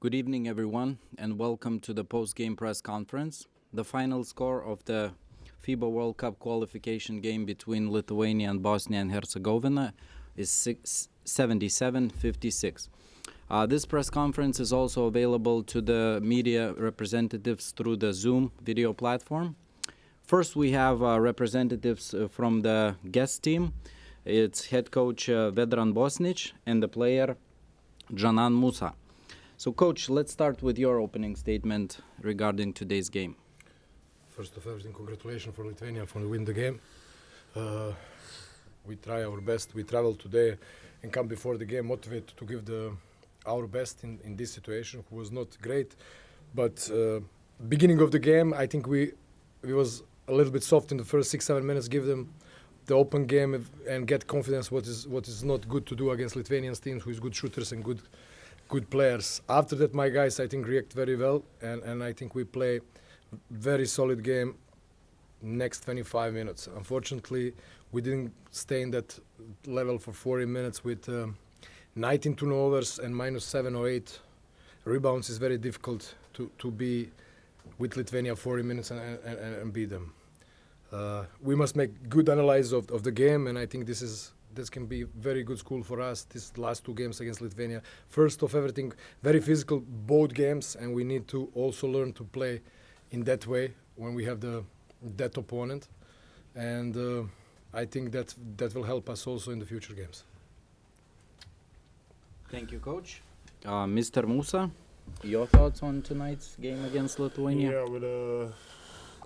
Good evening, everyone, and welcome to the post-game press conference. The final score of the FIBA World Cup qualification game between Lithuania and Bosnia and Herzegovina is 77-56. This press conference is also available to the media representatives through the Zoom video platform. First, we have representatives from the guest team. It's head coach Vedran Bosnic and the player Canan Musa. So, Coach, let's start with your opening statement regarding today's game. First of everything, congratulations for Lithuania for winning the game. We try our best. We travel today and come before the game motivated to give our best in this situation. It was not great, but beginning of the game, I think we was a little bit soft in the first 6-7 minutes. Give them the open game and get confidence. What is not good to do against Lithuanian teams who is good shooters and good players. After that, my guys, I think, react very well, and I think we play very solid game next 25 minutes. Unfortunately, we didn't stay in that level for 40 minutes with 19 turnovers and -7 or 8 rebounds. Is very difficult to be with Lithuania 40 minutes and beat them. We must make good analysis of the game, and I think this can be very good school for us, these last two games against Lithuania. First of everything, very physical, both games, and we need to also learn to play in that way when we have that opponent. And I think that will help us also in the future games. Thank you, Coach. Mr. Musa, your thoughts on tonight's game against Lithuania? Yeah, I would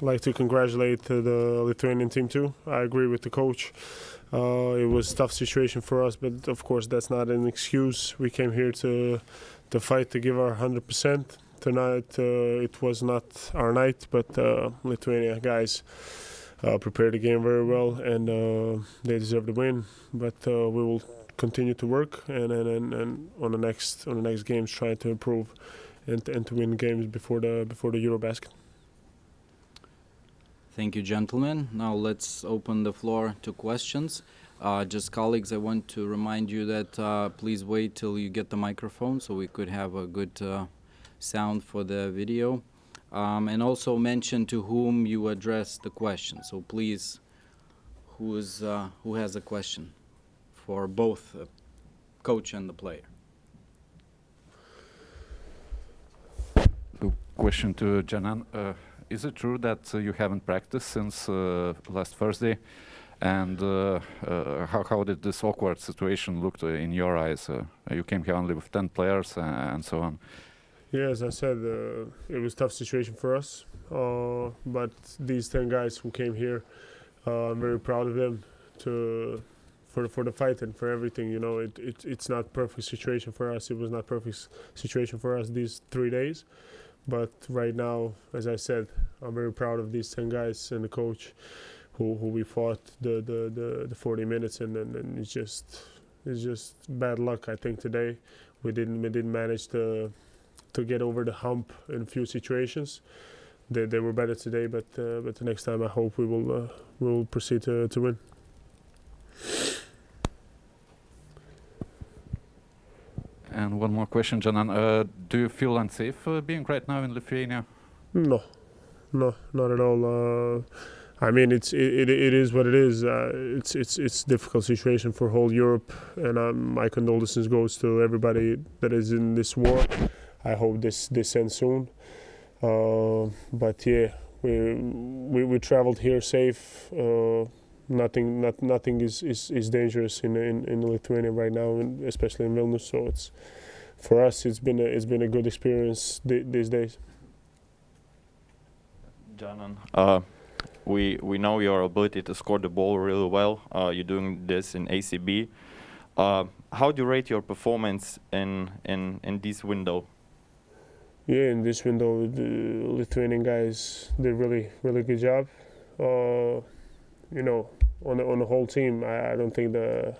like to congratulate the Lithuanian team too. I agree with the coach. It was a tough situation for us, but of course that's not an excuse. We came here to fight, to give our 100%. Tonight it was not our night, but Lithuania guys prepared the game very well, and they deserve the win. But we will continue to work and on the next games try to improve and to win games before the Eurobasket. Thank you, gentlemen. Now let's open the floor to questions. Just colleagues, I want to remind you that please wait till you get the microphone so we could have a good sound for the video. And also mention to whom you address the question. So please, who has a question for both coach and the player? Question to Canan. Is it true that you haven't practiced since last Thursday? And how did this awkward situation look in your eyes? You came here only with 10 players and so on. Yeah, as I said, it was a tough situation for us. But these 10 guys who came here, I'm very proud of them for the fight and for everything. You know, it's not perfect situation for us. It was not perfect situation for us these 3 days. But right now, as I said, I'm very proud of these 10 guys and the coach who we fought the 40 minutes, and it's just bad luck. I think today we didn't manage to get over the hump in a few situations. They were better today, but the next time I hope we will proceed to win. And one more question, Canan. Do you feel unsafe being right now in Lithuania? No, not at all. I mean, it is what it is. It's a difficult situation for whole Europe, and my condolences goes to everybody that is in this war. I hope this ends soon. But yeah, we traveled here safe. Nothing is dangerous in Lithuania right now, especially in Vilnius. So for us it's been a good experience these days. Canan, we know your ability to score the ball really well. You're doing this in ACB. How do you rate your performance in this window? Yeah, in this window, the Lithuanian guys did really good job. You know, on the whole team, I don't think the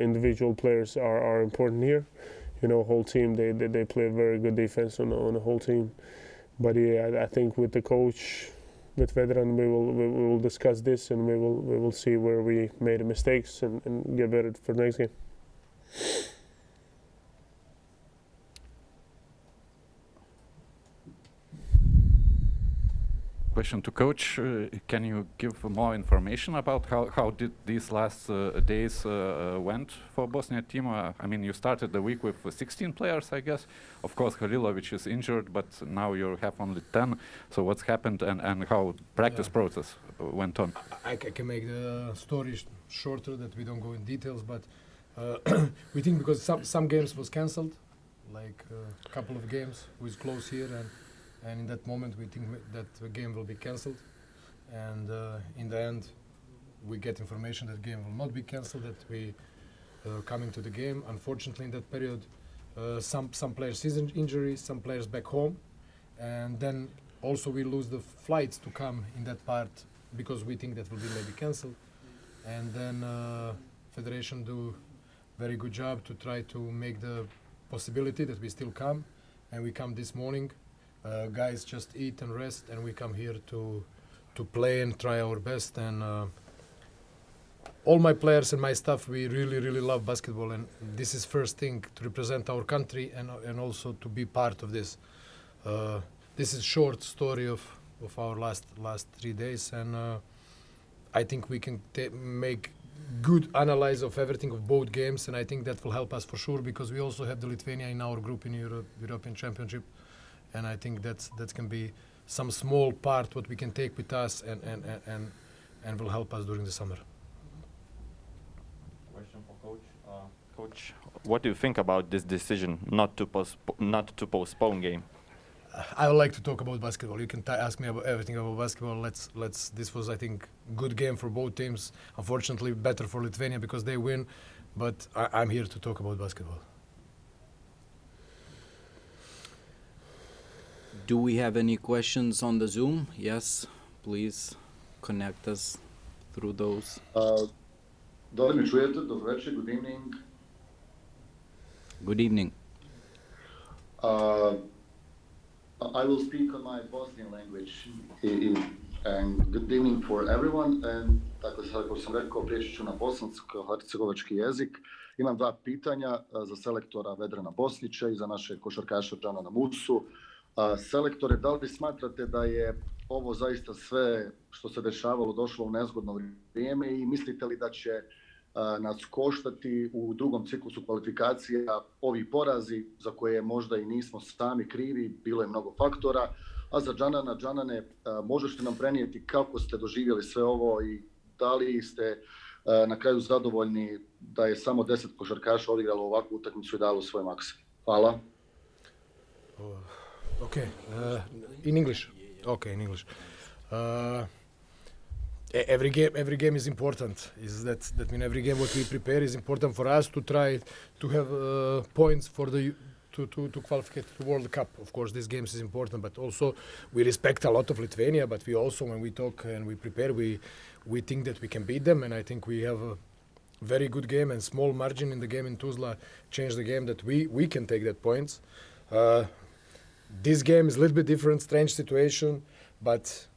individual players are important here. You know, whole team they play very good defense on the whole team. But yeah, I think with the coach, with Vedran, we will discuss this, and we will see where we made mistakes and get better for the next game. question to coach. Can you give more information about how did these last days went for Bosnia team? I mean, you started the week with 16 players, I guess. Of course, Halilovic is injured, but now you have only 10. So what's happened and how practice process went on? I can make the story shorter, that we don't go in details, but we think because some games was cancelled, like a couple of games was close here, and in that moment we think that the game will be cancelled, and in the end we get information that game will not be cancelled, that we coming to the game. Unfortunately, in that period, some players is injury, some players back home, and then also we lose the flights to come in that part because we think that will be maybe cancelled, and then federation do very good job to try to make the possibility that we still come, and we come this morning. Guys just eat and rest, and we come here to play and try our best. And all my players and my staff, we really love basketball, and this is first thing to represent our country and also to be part of this. This is short story of our last 3 days, and I think we can make good analyze of everything of both games, and I think that will help us for sure, because we also have the Lithuania in our group in European Championship, and I think that can be some small part what we can take with us and will help us during the summer. Question for coach. Coach, what do you think about this decision not to postpone game? I would like to talk about basketball. You can ask me about everything about basketball. Let's. This was, I think, good game for both teams. Unfortunately, better for Lithuania because they win, but I'm here to talk about basketball. Do we have any questions on the Zoom? Yes, please connect us through those. Da li me čujete? Dobro večer, good evening. Good evening. I will speak on my Bosnian language, and good evening for everyone. And tako sad, kao sam rekao, prijeći ću na bosansko-hercegovački jezik. Imam dva pitanja za selektora Vedrana Bosnića i za naše košarkaša Džanana Musu. Selektore, da li smatrate da je ovo zaista sve što se dešavalo došlo u nezgodno vrijeme i mislite li da će nas koštati u drugom ciklusu kvalifikacija ovi porazi za koje možda i nismo sami krivi, bilo je mnogo faktora, a za Džanane, možete nam prenijeti kako ste doživjeli sve ovo i da li ste na kraju zadovoljni da je samo 10 košarkaša odigralo ovakvu utakmicu i dalo svoj maks? Hvala. Okay, in English. Okay, in English. Every game is important. Is that mean every game what we prepare is important for us to try to have points for the to qualify to the World Cup. Of course, these games is important, but also we respect a lot of Lithuania. But we also, when we talk and we prepare, we think that we can beat them, and I think we have a very good game and small margin in the game in Tuzla changed the game that we can take that points. This game is a little bit different, strange situation, but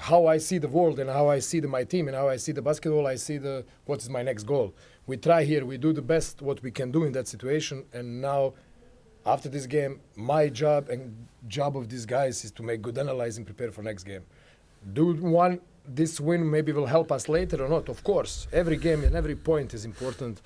how I see the world and how I see my team and how I see the basketball, I see what is my next goal. We try here, we do the best what we can do in that situation, and now after this game, my job and job of these guys is to make good analysis and prepare for next game. This win maybe will help us later or not, of course. Every game and every point is important.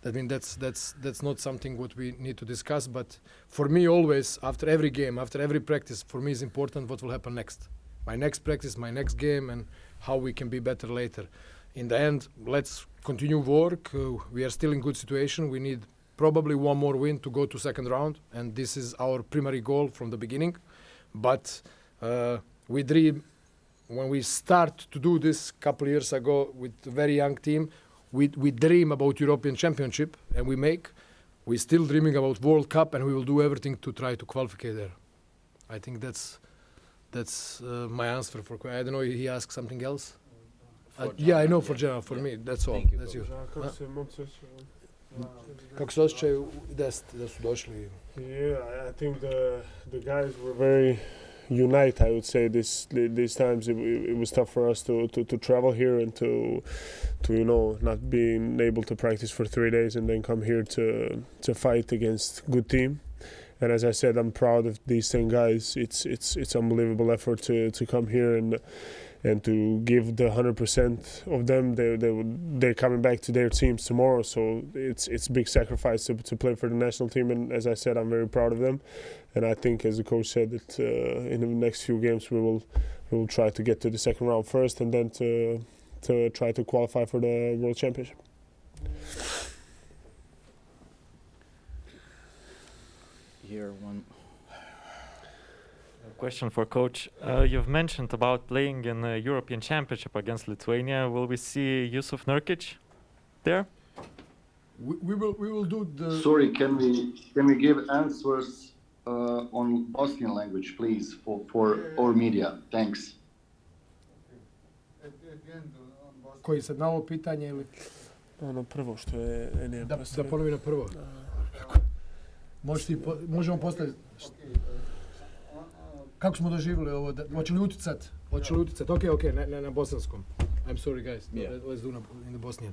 I mean, that's not something what we need to discuss, but for me always, after every game, after every practice, for me is important what will happen next. My next practice, my next game, and how we can be better later. In the end, let's continue work. We are still in good situation. We need probably one more win to go to second round, and this is our primary goal from the beginning. But we dream, when we start to do this a couple of years ago with a very young team, we dream about European Championship, and we're still dreaming about World Cup, and we will do everything to try to qualify there. I think that's my answer for. I don't know. He asked something else. Yeah, I know for general. For me, that's all. That's you. Kako se osjećaju da su došli? Yeah, I think the guys were very unite. I would say these times it was tough for us to travel here and to not being able to practice for 3 days and then come here to fight against good team. And as I said, I'm proud of these 10 guys. It's unbelievable effort to come here and to give the 100% of them. They're coming back to their teams tomorrow, so it's big sacrifice to play for the national team. And as I said, I'm very proud of them. And I think, as the coach said, that in the next few games we will try to get to the second round first, and then to try to qualify for the World Championship. Here, one. Question for coach. You've mentioned about playing in a European Championship against Lithuania. Will we see Yusuf Nurkic there? We will do the. Sorry, can we give answers on Bosnian language, please, for our media? Thanks. Koji sad na ovo pitanje ili? Ono prvo što je Enija Da ponovi na prvo. Možemo postaviti. Kako smo doživjeli ovo? Hoće li utjecat? Ok, na bosanskom. I'm sorry guys, let's do in the Bosnian.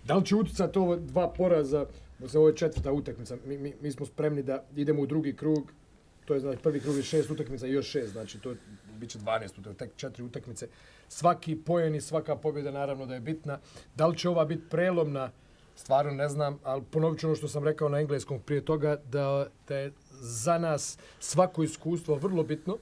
Da li će utjecat ovo 2 poraza? Ovo je 4. utakmica. Mi smo spremni da idemo u drugi krug. To je znači prvi krug je 6 utakmica i još 6, znači to bit će 12 utakmica, tek 4 utakmice. Svaki poen i svaka pobjeda naravno da je bitna. Da li će ova biti prelomna? Stvarno ne znam, ali ponovit ću ono što sam rekao na engleskom prije toga, da je za nas svako iskustvo vrlo bitno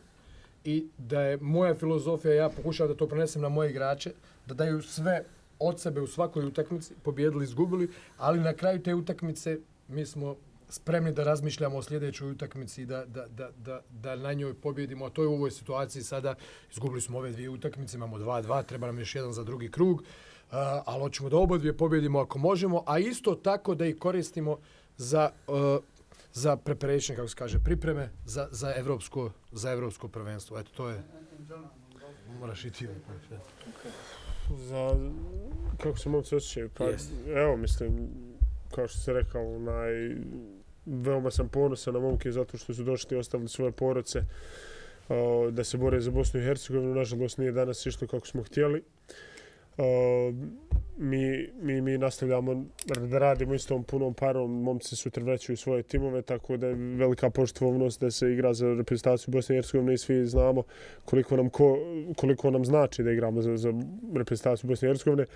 i da je moja filozofija, ja pokušavam da to prenesem na moje igrače, da daju sve od sebe u svakoj utakmici, pobjedili, izgubili, ali na kraju te utakmice mi smo spremni da razmišljamo o sljedećoj utakmici i da na njoj pobjedimo. A to je u ovoj situaciji sada. Izgubili smo ove 2 utakmice, imamo 2-2, treba nam još 1 za drugi krug. Ali hoćemo da obodvije pobjedimo ako možemo, a isto tako da ih koristimo za preparation, kako se kaže, pripreme za evropsko prvenstvo. Eto, to je... Moraš i ti. Kako se momci osjećaju? Pa, evo, mislim, kao što se rekao, veoma sam ponosan na momke zato što su došli i ostavili svoje porodice da se bore za Bosnu i Hercegovinu. Nažalost, nije danas išlo kako smo htjeli. Mi nastavljamo da radimo istom punom parom, momci sutra vraćaju svoje timove, tako da je velika poštovnost da se igra za reprezentaciju Bosne i Hercegovine i svi znamo koliko nam znači da igramo za reprezentaciju Bosne i Hercegovine.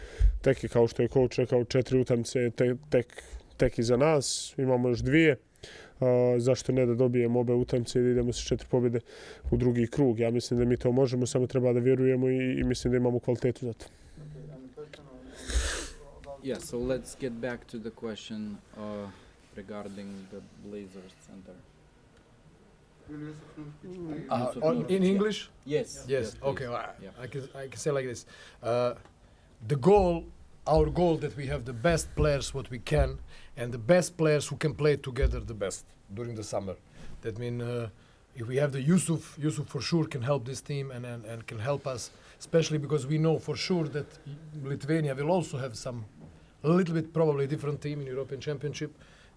Tek je, kao što je coach rekao, 4 utakmice tek iza nas, imamo još 2. Zašto ne da dobijemo obe utakmice i da idemo sa 4 pobjede u drugi krug. Ja mislim da mi to možemo, samo treba da vjerujemo i mislim da imamo kvalitetu za to. Yeah, so let's get back to the question regarding the Blazers center. In English? Yes. Okay, well, Yeah. I can say like this. Our goal that we have the best players what we can, and the best players who can play together the best during the summer. That means if we have the Yusuf for sure can help this team and can help us, especially because we know for sure that Lithuania will also have a little bit probably different team in European Championship,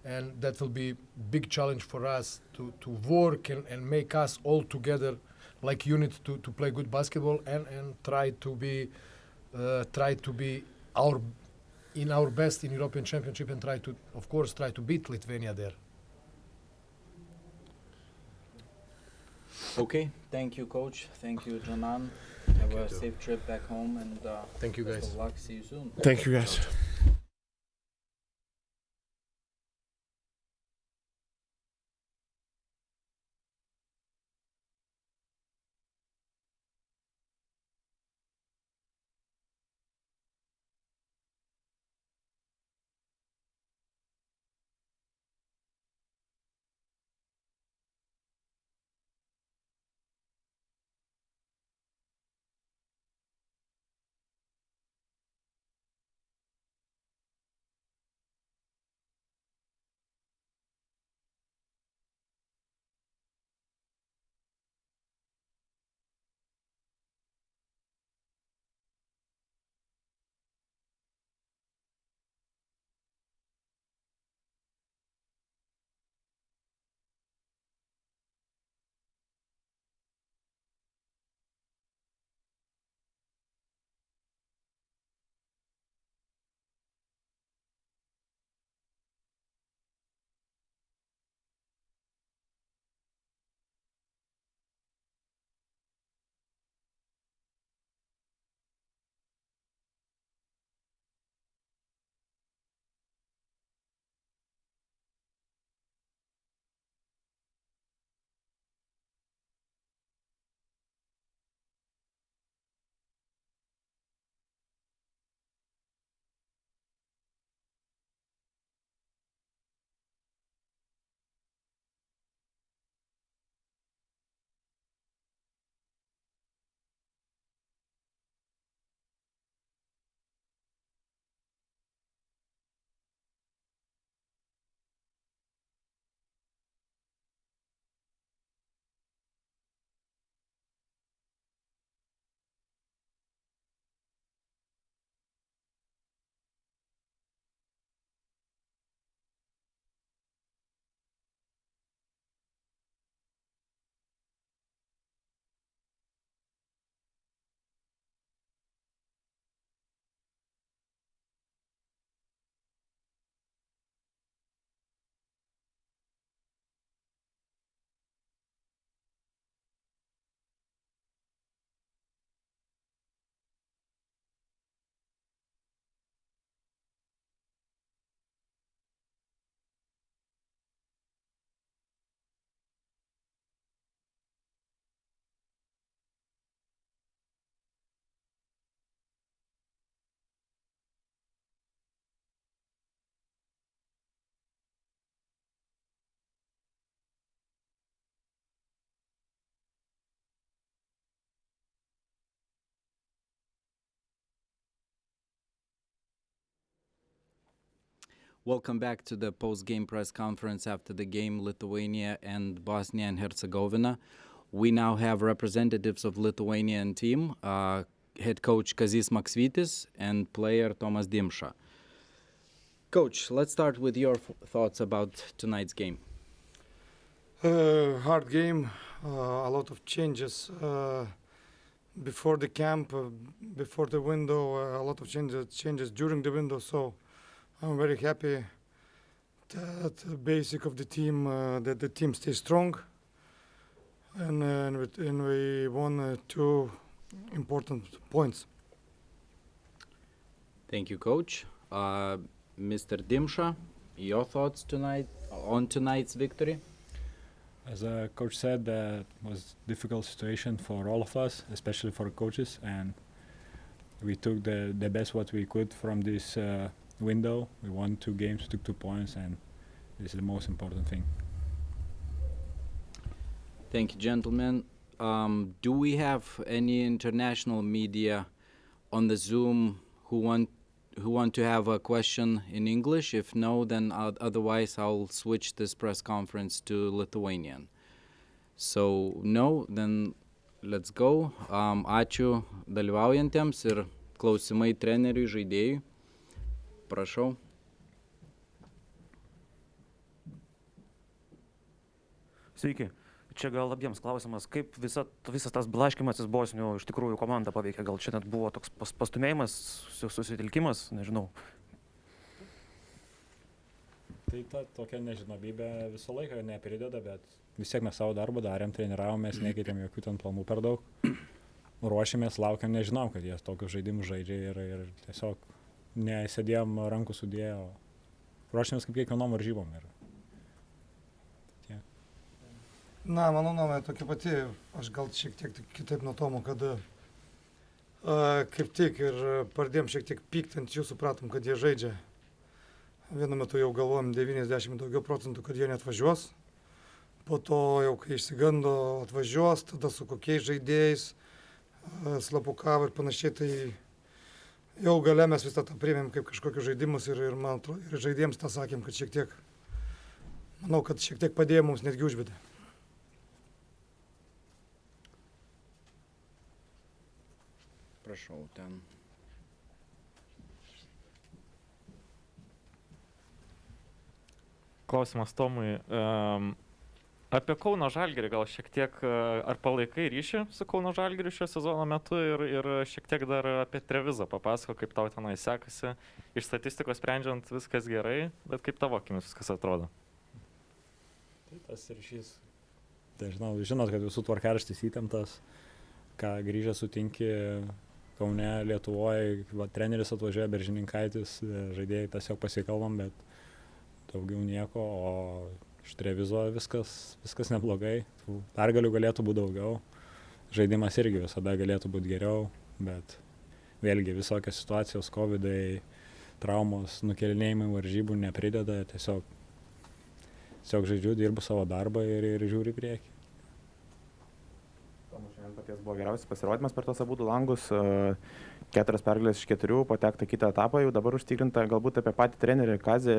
and that will be big challenge for us to work and make us all together like unit to play good basketball and try to be our best in European Championship and try to beat Lithuania there. Okay, thank you, coach. Thank you, Janan. Have a safe trip back home, and thank you, guys. best of luck. See you soon. Thank you, guys. Welcome back to the post-game press conference after the game Lithuania and Bosnia and Herzegovina. We now have representatives of Lithuanian team, head coach Kazys Maksvytis and player Tomas Dimša. Coach, let's start with your thoughts about tonight's game. Hard game, a lot of changes before the camp, before the window, a lot of changes during the window. So I'm very happy that the basic of the team, that the team stays strong, and we won 2 important points. Thank you, Coach. Mr. Dimša, your thoughts on tonight's victory? As the coach said, it was a difficult situation for all of us, especially for coaches, and we took the best what we could from this window. We won 2 games, took 2 points, and this is the most important thing. Thank you, gentlemen. Do we have any international media on the Zoom who want to have a question in English? If no, then otherwise I'll switch this press conference to Lithuanian. So no, then let's go. Ačiū dalyvaujantiems ir klausimai treneriui, žaidėjui. Prašau. Sveiki. Čia gal abiems klausimas, kaip visas tas blaškymasis Bosnių iš tikrųjų komandą paveikė? Gal čia net buvo toks pastumėjimas, susitelkimas, nežinau. Tai ta tokia nežinomybė visą laiką neprideda, bet vis tiek mes savo darbą darėm, treniravomės, nekeitėm jokių ten planų per daug. Ruošėmės, laukiam, nežinom, kad jie tokius žaidimus žaidžia ir tiesiog nesėdėjom rankų sudėję, ruošėmės kaip kiekvienom varžybom. Na, mano nuomonė tokia pati, aš gal šiek tiek kitaip nuo Tomo, kad kaip tik ir pradėjom šiek tiek pykti ant jų, supratom, kad jie žaidžia. Vienu metu jau galvojom 90% daugiau, kad jie neatvažiuos. Po to jau kai išsigando atvažiuos, tada su kokiais žaidėjais, slapukavo ir panašiai, tai jau gale mes visą tą priėmėm kaip kažkokius žaidimus ir man atrodo, ir žaidėjams tą sakėm, kad šiek tiek padėjo mums netgi užvedė. Prašau, ten. Klausimas Tomui. Apie Kauno Žalgirį gal šiek tiek, ar palaikai ryšį su Kauno Žalgiriu šio sezono metu ir šiek tiek dar apie Trevizą papasako, kaip tau tenai sekasi. Iš statistikos sprendžiant viskas gerai, bet kaip tavo akimis viskas atrodo? Tai tas ryšys, tai žinot, kad visų tvarkaraštis įtemptas, ką grįžęs sutinki Kaune, Lietuvoje, treneris atvažiuoja, Beržininkaitis, žaidėjai tiesiog pasikalbam, bet daugiau nieko, o iš Trevizo viskas neblogai, pergalių galėtų būti daugiau, žaidimas irgi visada galėtų būti geriau, bet vėlgi visokios situacijos, covidai, traumos, nukelinėjimai varžybų neprideda, tiesiog žaidžiu, dirbu savo darbą ir žiūriu į priekį. Šiandien paties buvo geriausias pasirodymas per tos abudu langus, 4 pergalės iš 4, patekta kitą etapą, jau dabar užtikrinta galbūt apie patį trenerį Kazį,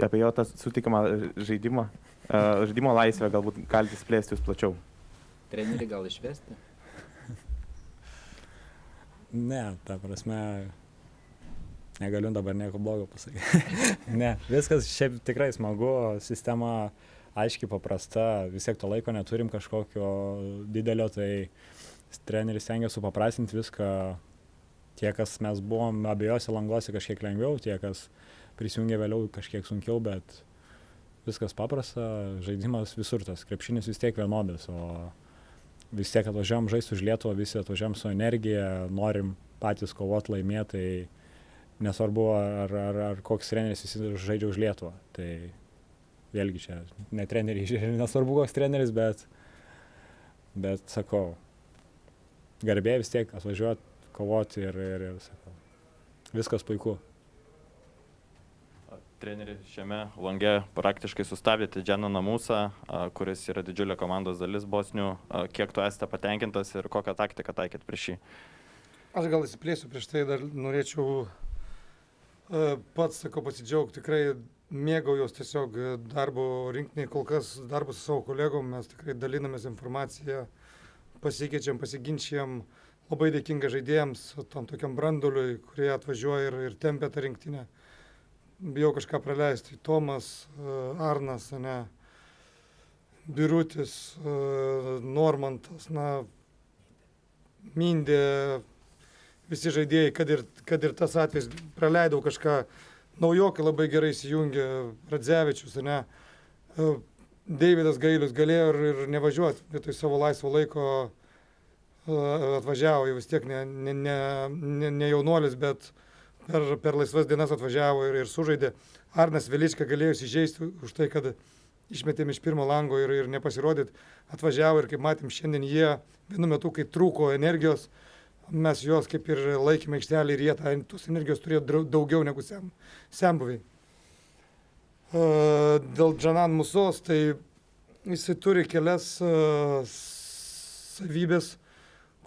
apie jo tą sutikimą žaidimo laisvę, galbūt galite plėsti jūs plačiau. Trenerį gal išvesti? Ne, ta prasme, negaliu dabar nieko blogo pasakyti. Ne, viskas šiaip tikrai smagu, sistema aiškiai paprasta, vis tiek to laiko neturim kažkokio didelio, tai treneris stengia supaprastinti viską. Tie, kas mes buvom abiejose languose kažkiek lengviau, tie, kas prisijungė vėliau kažkiek sunkiau, bet viskas paprasta, žaidimas visur tas, krepšinis vis tiek vienodas, o vis tiek atvažiavam žaisti už Lietuvą, visi atvažiavam su energija, norim patys kovoti, laimėti, tai nesvarbu, ar koks treneris visi žaidžia už Lietuvą. Tai vėlgi čia ne treneriai, nesvarbu koks treneris, bet sakau, garbė vis tiek atvažiuoti, kovoti ir sakau, viskas puiku. Treneri, šiame lange praktiškai sustabdėte Dženą Namusą, kuris yra didžiulė komandos dalis Bosnių. Kiek tu esate patenkintas ir kokią taktiką taikėt prieš jį? Aš gal įsiplėsiu prieš tai, dar norėčiau Pats, sakau, pasidžiaugti, tikrai mėgaujos tiesiog darbo rinktiniai, kol kas darbas su savo kolegom, mes tikrai dalinamės informaciją, pasikeičiam, pasiginčiam, labai dėkinga žaidėjams, tom tokiam branduliui, kurie atvažiuoja ir tempia tą rinktinę. Bijau kažką praleisti. Tomas, Arnas, ne, Birutis, Normantas, na, Mindė, visi žaidėjai, kad ir tas atvejs praleidau kažką, naujokai labai gerai įsijungė, Radzevičius, ne, Deividas Gailius galėjo ir nevažiuoti, vietoj savo laisvo laiko atvažiavo, jau vis tiek ne jaunuolis, bet per laisvas dienas atvažiavo ir sužaidė. Arnas Velička galėjo įsižeisti už tai, kad išmetėm iš pirmo lango ir nepasirodyt, atvažiavo ir kaip matėm šiandien jie vienu metu, kai trūko energijos, mes juos kaip ir laikėme aikštelį ir jie tos energijos turėjo daugiau negu senbuviai. Dėl Džanan Musos, tai jisai turi kelias savybės,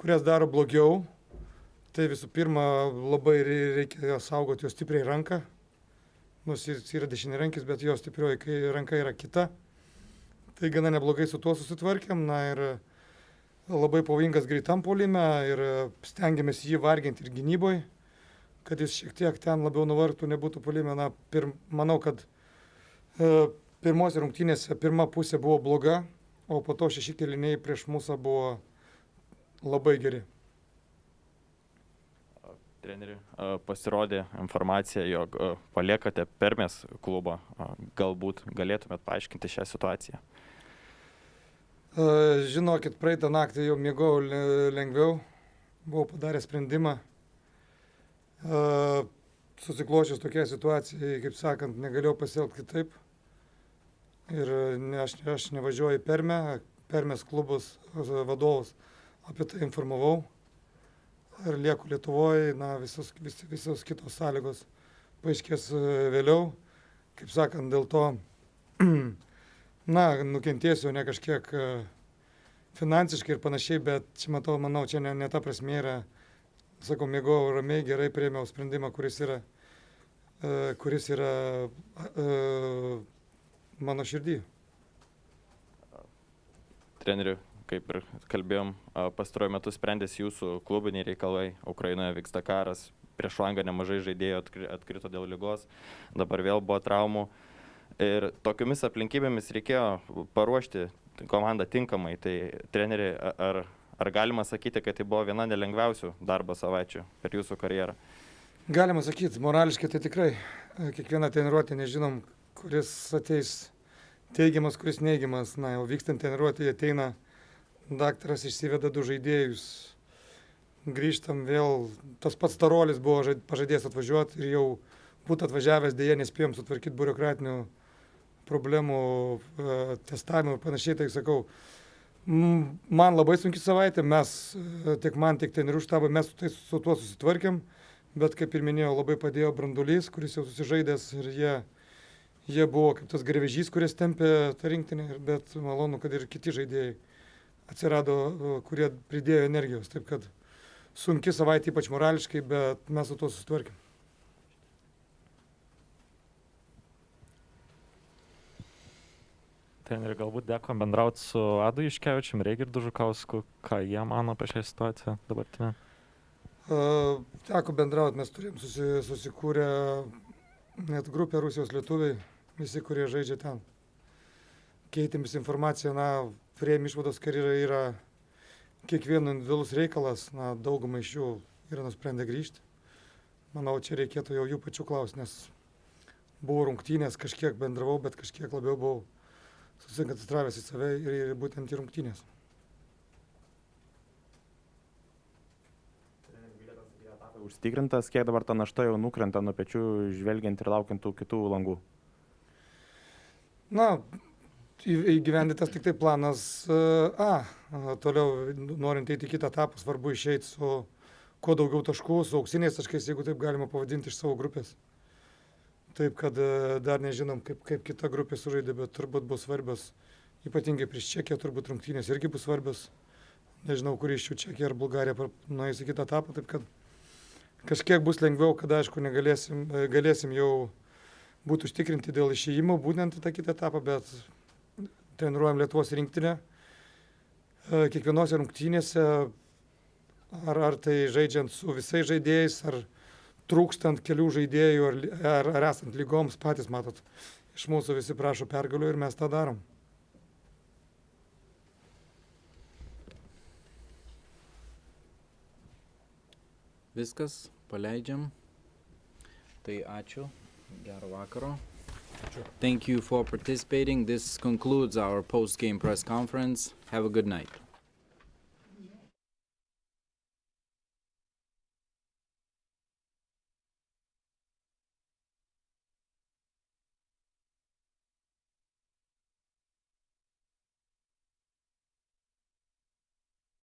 kurias daro blogiau. Tai visų pirma, labai reikia saugoti jo stipriai ranką. Nors jis yra dešiniarankis, bet jo stiprioji ranka yra kita. Tai gana neblogai su tuo susitvarkėm. Na ir labai pavojingas greitam puolime ir stengiamės jį varginti ir gynyboje, kad jis šiek tiek ten labiau nuvargtų, nebūtų puolime. Na, manau, kad pirmose rungtynėse pirma pusė buvo bloga, o po to 6 kėliniai prieš mūsų buvo labai geri. Treneri, pasirodė informacija, jog paliekate Permės klubą. Galbūt galėtumėt paaiškinti šią situaciją? Žinokit, praeitą naktį jau miegojau lengviau, buvau padaręs sprendimą. Susiklošius tokia situacija, kaip sakant, negalėjau pasielgti kitaip. Ir aš nevažiuoju į Permės klubus vadovus, apie tai informavau. Ir lieku Lietuvoje, na, visos kitos sąlygos paaiškės vėliau. Kaip sakant, dėl to, na, nukentėsiu ne kažkiek finansiškai ir panašiai, bet čia manau, čia ne ta prasme yra, sakau, mėgau ramiai, gerai priėmiau sprendimą, kuris yra mano širdį. Treneriu, kaip ir kalbėjom, pastaruoju metu sprendėsi jūsų klubiniai reikalai, Ukrainoje vyksta karas, prieš langą nemažai žaidėjų atkrito dėl ligos, dabar vėl buvo traumų ir tokiomis aplinkybėmis reikėjo paruošti komandą tinkamai. Tai treneri, ar galima sakyti, kad tai buvo viena nelengviausių darbo savaičių per jūsų karjerą? Galima sakyti, morališkai tai tikrai. Kiekvieną treniruotę nežinom, kuris ateis teigiamas, kuris neigiamas. Na, jau vykstant treniruotę ateina daktaras, išsiveda 2 žaidėjus, grįžtam vėl, tas pats Tarolis buvo pažadėjęs atvažiuoti ir jau būtų atvažiavęs, dėja nespėjom sutvarkyti biurokratinių problemų, testavimų ir panašiai, tai sakau, man labai sunki savaitė, mes, tiek man, tiek trenerių štabui, mes su tuo susitvarkėm, bet kaip ir minėjau, labai padėjo brandulys, kuris jau susižaidęs ir jie buvo kaip tas garvežys, kuris tempė tą rinktinę, bet malonu, kad ir kiti žaidėjai atsirado, kurie pridėjo energijos. Taip kad sunki savaitė, ypač morališkai, bet mes su tuo susitvarkėm. Treneri, galbūt dėkom bendrauti su Adu Iškevičium, Reigirdu Žukausku, ką jie mano apie šią situaciją dabartinę? Teko bendrauti, mes turėjom susikūrę net grupę Rusijos lietuviai, visi, kurie žaidžia ten. Keitėmis informaciją, na, priėm išvados, kad yra kiekvieno individualus reikalas, na, daugumą iš jų yra nusprendę grįžti. Manau, čia reikėtų jau jų pačių klausti, nes buvo rungtynės, kažkiek bendravau, bet kažkiek labiau buvau susikoncentravęs į save ir būtent į rungtynės. Užtikrintas, kiek dabar ta našta jau nukrenta nuo pečių, žvelgiant ir laukiant tų kitų langų? Na, įgyvendytas tik tai planas A. Toliau, norint eiti į kitą etapą, svarbu išeiti su kuo daugiau taškų, su auksiniais taškais, jeigu taip galima pavadinti, iš savo grupės. Taip, kad dar nežinom, kaip kita grupė sužaidė, bet turbūt bus svarbios, ypatingai prieš Čekiją, turbūt rungtynės irgi bus svarbios. Nežinau, kurį iš jų Čekija ar Bulgarija nueis į kitą etapą, taip kad kažkiek bus lengviau, kada, aišku, galėsim jau būti užtikrinti dėl išėjimo, būtent į tą kitą etapą, bet treniruojam Lietuvos rinktinę. Kiekvienose rungtynėse, ar tai žaidžiant su visais žaidėjais, ar trūkstant kelių žaidėjų, ar esant lygoms, patys matot, iš mūsų visi prašo pergalių ir mes tą darom. Viskas, paleidžiam. Tai ačiū. Gero vakaro. Thank you for participating. This concludes our post-game press conference. Have a good night.